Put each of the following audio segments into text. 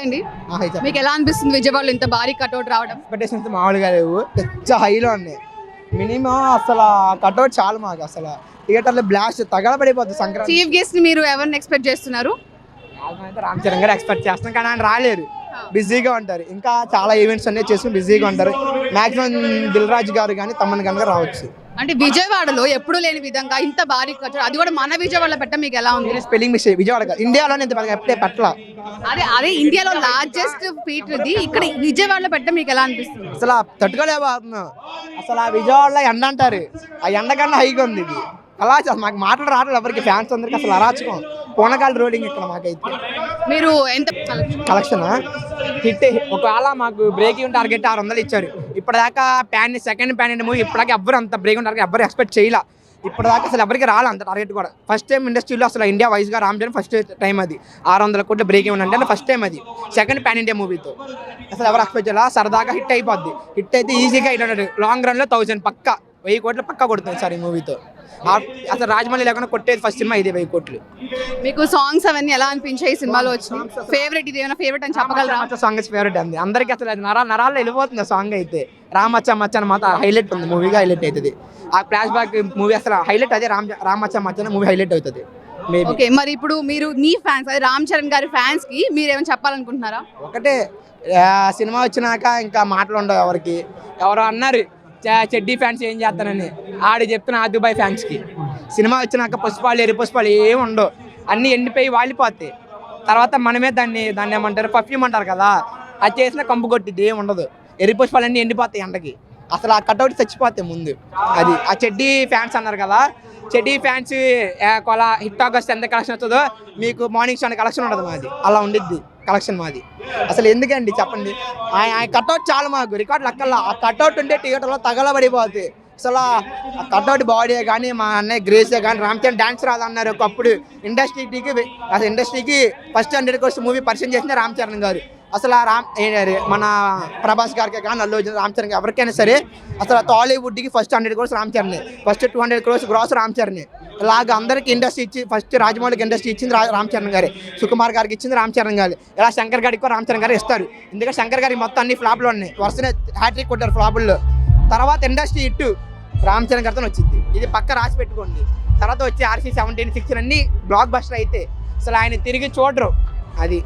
అండి, మీకు ఎలా అనిపిస్తుంది విజయవాడలో ఇంత భారీ కట్అవుట్ రావడం? ఎక్స్పెక్టేషన్స్ మామూలుగా లేవు, హైలో ఉన్నాయి. మినిమం అసలు కట్అవుట్ చాలు మాకు, అసలు థియేటర్లో బ్లాస్ట్ తగలబడిపోతుంది. సంక్రాంతి చీఫ్ గెస్ట్ మీరు ఎవరిని ఎక్స్పెక్ట్ చేస్తున్నారు? రామ్ చరణ్ గారు ఎక్స్పెక్ట్ చేస్తాం, కానీ ఆయన రాలేరు, బిజీగా ఉంటారు. ఇంకా చాలా ఈవెంట్స్ అన్నీ చేసుకుని బిజీగా ఉంటారు. మాక్సిమం దిల్ రాజు గారు కానీ తమన్ కనుక రావచ్చు. అంటే విజయవాడలో ఎప్పుడు లేని విధంగా ఇంత భారీ కట్అవుట్, అది కూడా మన విజయవాడలో పెట్ట మీకు ఎలా ఉంది? స్పెల్లింగ్ మిస్టేక్, విజయవాడ ఇండియాలోనే ఇంత ఎప్పుడే పెట్టల. అదే ఇండియాలో లార్జెస్ట్ ఫీట్ ఇది, ఇక్కడ విజయవాడలో పెట్ట మీకు ఎలా అనిపిస్తుంది? అసలు తట్టుకోలేకపోతున్నాం. అసలు ఆ విజయవాడలో ఎండ అంటారు, ఆ ఎండ కన్నా హైగా ఉంది ఇది. అలా మాకు మాటలు రావట్లేదు ఎవరికి, ఫ్యాన్స్ అందరికి అసలు అరాచకం, పూనకాలు రోలింగ్ ఇక్కడ మాకైతే. మీరు ఎంత కలెక్షన్ హిట్, ఒకవేళ మాకు బ్రేక్ ఈవెన్ టార్గెట్ 600 ఇచ్చారు. ఇప్పటిదాకా సెకండ్ ప్యాన్ ఇండియా మూవీ ఇప్పటిదాకా ఎవ్వరు అంత బ్రేక్ ఈవెన్ టార్గెట్ ఎవ్వరు ఎక్స్పెక్ట్ చేయాల. ఇప్పటిదాకా అసలు ఎవరికి రాలి అంత టార్గెట్ కూడా. ఫస్ట్ టైం ఇండస్ట్రీలో అసలు ఇండియా వైజ్గా రామ్ చరణ్ ఫస్ట్ టైం అది 600 కోట్ల బ్రేక్ ఈవెన్ అంటే ఫస్ట్ టైం అది, సెకండ్ ప్యాన్ ఇండియా మూవీతో. అసలు ఎవరు ఎక్స్పెక్ట్ చేయాల, సరదాగా హిట్ అయిపోద్ది. హిట్ అయితే ఈజీగా 800, లాంగ్ రన్లో 1000 పక్క 1000 కోట్లు పక్కా కొడుతుంది సార్ ఈ మూవీతో. అసలు రాజమౌళి లేకుండా కొట్టేది ఫస్ట్ సినిమా ఇదే 1000 కోట్లు. మీకు సాంగ్స్ అవన్నీ ఎలా అనిపించాయి ఈ సినిమాలో వచ్చి? ఫేవరెట్ ఇది ఏమైనా ఫేవరెట్ అని చెప్పగలరా? సాంగ్ ఫేవరెట్ అండి అందరికి, అసలు అది నరాల్లో వెళ్ళిపోతుంది ఆ సాంగ్ అయితే. రామచ్చ మచ్చని మాత్రం హైలైట్ ఉంది, మూవీగా హైలైట్ అవుతుంది. ఆ ఫ్లాష్ బ్యాక్ మూవీ అసలు హైలైట్ అదే, రామచ్చ మచ్చని మూవీ హైలైట్ అవుతుంది. ఓకే, మరి ఇప్పుడు మీరు మీ ఫ్యాన్స్ అదే రామ్ చరణ్ గారి ఫ్యాన్స్ కి మీరు ఏమైనా చెప్పాలనుకుంటున్నారా? ఒకటే, సినిమా వచ్చినాక ఇంకా మాటలు ఉండవు ఎవరికి. ఎవరో అన్నారు చెడ్డీ ఫ్యాన్స్ ఏం చేస్తానని, ఆడు చెప్తున్నా ఆ దుబాయ్ ఫ్యాన్స్కి. సినిమా వచ్చినాక పుష్పాలు ఎరి పుష్పాలు ఏమి ఉండవు, అన్నీ ఎండిపోయి వాలిపోతాయి. తర్వాత మనమే దాన్ని ఏమంటారు, పర్ఫ్యూమ్ అంటారు కదా, అది చేసిన కంపు కొట్టిద్ది, ఏమి ఉండదు. ఎరి పుష్పాలు అన్నీ ఎండిపోతాయి ఎండకి, అసలు ఆ కట్అవుట్ చచ్చిపోతాయి ముందు. అది ఆ చెడ్డీ ఫ్యాన్స్ అన్నారు కదా, చెడ్డీ ఫ్యాన్స్ కొలా హిట్ ఆగస్ట్ ఎంత కలెక్షన్ వస్తుందో మీకు మార్నింగ్ షో కలెక్షన్ ఉండదు మాది, అలా ఉండిద్ది కలెక్షన్ మాది. అసలు ఎందుకండి చెప్పండి, ఆయన కట్అవుట్ చాలు మాకు, రికార్డు లెక్కల్లా. ఆ కట్అవుట్ ఉంటే థియేటర్లో తగలబడిపోతుంది. అసలు ఆ కట్అవుట్ బాడీ కానీ మా అన్నయ్య గ్రేసే కానీ రామ్ చరణ్ డాన్స్ రాదన్నారు ఒకప్పుడు. ఇండస్ట్రీకి ఫస్ట్ 100 కోర్స్ మూవీ పరిచయం చేసిన రామ్ చరణ్ గారు. అసలు మన ప్రభాస్ గారికి కానీ అల్లు అర్జున్, రామ్ చరణ్ ఎవరికైనా సరే అసలు టాలీవుడ్కి first 100 crores Ram Charan, first 200 crores gross Ram Charan. ఇలాగ అందరికి ఇండస్ట్రీ ఇచ్చి ఫస్ట్ రాజమౌళికి ఇండస్ట్రీ ఇచ్చింది రామ్ చరణ్ గారే, సుకుమార్ గారికి ఇచ్చింది రామ్ చరణ్ గారు. ఇలా శంకర్ గారికి కూడా రామ్ చరణ్ గారు ఇస్తారు. ఎందుకంటే శంకర్ గారికి మొత్తం అన్ని ఫ్లాప్లు ఉన్నాయి, వరుసనే హ్యాట్రిక్ కొట్టారు ఫ్లాపుల్లో. తర్వాత ఇండస్ట్రీ ఇట్టు రామ్ చరణ్ గారితో వచ్చింది, ఇది పక్క రాసి పెట్టుకోండి. తర్వాత వచ్చి RC 17, 16 అన్ని బ్లాక్ బస్టర్ అయితే అసలు ఆయన తిరిగి చూడరు. అది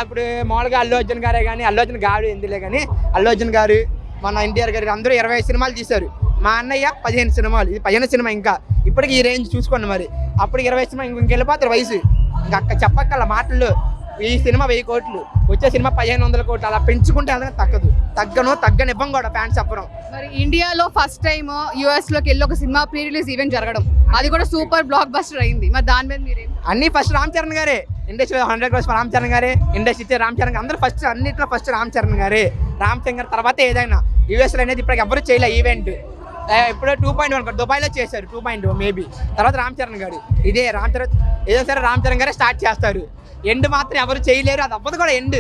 ఇప్పుడు మామూలుగా అల్లు అర్జున్ గారే కానీ, అల్లు అర్జున్ గారు ఎందులే కానీ, అల్లు అర్జున్ గారు మన ఎన్టీఆర్ గారు అందరూ 25 సినిమాలు తీశారు. మా అన్నయ్య 15 సినిమాలు, ఇది 15 సినిమా. ఇంకా ఇప్పటికి ఈ రేంజ్ చూసుకోండి మరి, అప్పటికి 20 సినిమా ఇంకెళ్ళిపోతారు వయసు. ఇంకా చెప్పక్కల మాటలు. ఈ సినిమా 1000 కోట్లు, వచ్చే సినిమా 1500 కోట్లు, అలా పెంచుకుంటే అదే తగ్గని ఇవ్వం కూడా ఫ్యాన్స్ చెప్పడం. మరి ఇండియాలో ఫస్ట్ టైం US లోకి వెళ్ళి ఒక సినిమా ప్రీ రిలీజ్ ఈవెంట్ జరగడం, అది కూడా సూపర్ బ్లాక్ బస్టర్ అయింది. మరి దాని మీద మీరేం? అన్ని ఫస్ట్ రామ్ చరణ్ గారే, ఇండస్ట్రీలో 100 క్రోర్స్ రామ్ చరణ్ గారే, ఇండస్ట్రీ ఇచ్చే రామ్ చరణ్ గారు, అందరూ ఫస్ట్ అన్నింటిలో ఫస్ట్ రామ్ చరణ్ గారే. రామ్ చరణ్ గారు తర్వాత ఏదైనా US అనేది ఇప్పటికి ఎవరు చేయలే ఈవెంట్. ఇప్పుడు 2.1 దుబాయ్లో చేశారు, 2.1 మేబీ. తర్వాత రామ్ చరణ్ గారు, ఇదే రామ్ చరణ్ ఏదో సరే రామ్ చరణ్ గారే స్టార్ట్ చేస్తారు. ఎండ్ మాత్రం ఎవరు చేయలేరు, అది అవ్వదు కూడా. ఎండ్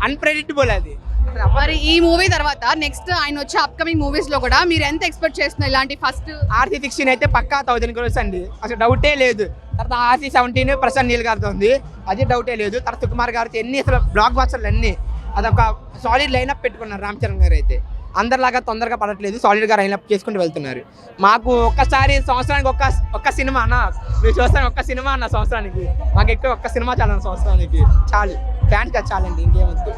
అన్ప్రెడిక్టబుల్ అది. మరి ఈ మూవీ తర్వాత నెక్స్ట్ ఆయన వచ్చే అప్కమింగ్ మూవీస్ లో కూడా మీరు ఎంత ఎక్స్పెక్ట్ చేస్తున్నారు? ఇలాంటి ఫస్ట్ RC 16 అయితే పక్కా 1000 క్రోర్స్ అండి, అసలు డౌటే లేదు. తర్వాత RC 17 ప్రశాంత్ నీల్ గారితో ఉంది, అది డౌటే లేదు. తర్వాత సుకుమార్ గారితో ఎన్ని అసలు బ్లాక్ బస్టర్లు అన్నీ, అదొక సాలిడ్ లైనప్ పెట్టుకున్నారు రామ్ చరణ్ గారు. అయితే అందరిలాగా తొందరగా పడట్లేదు, సాలిడ్గా లైనప్ చేసుకుంటూ వెళ్తున్నారు. మాకు ఒక్కసారి సంవత్సరానికి ఒక్క సినిమా అన్న, మీరు చూస్తాను ఒక్క సినిమా అన్న సంవత్సరానికి, మాకు ఎక్కువ ఒక్క సినిమా చాలు సంవత్సరానికి, చాలు ఫ్యాన్స్ గా చాలండి, ఇంకేమొద్దు.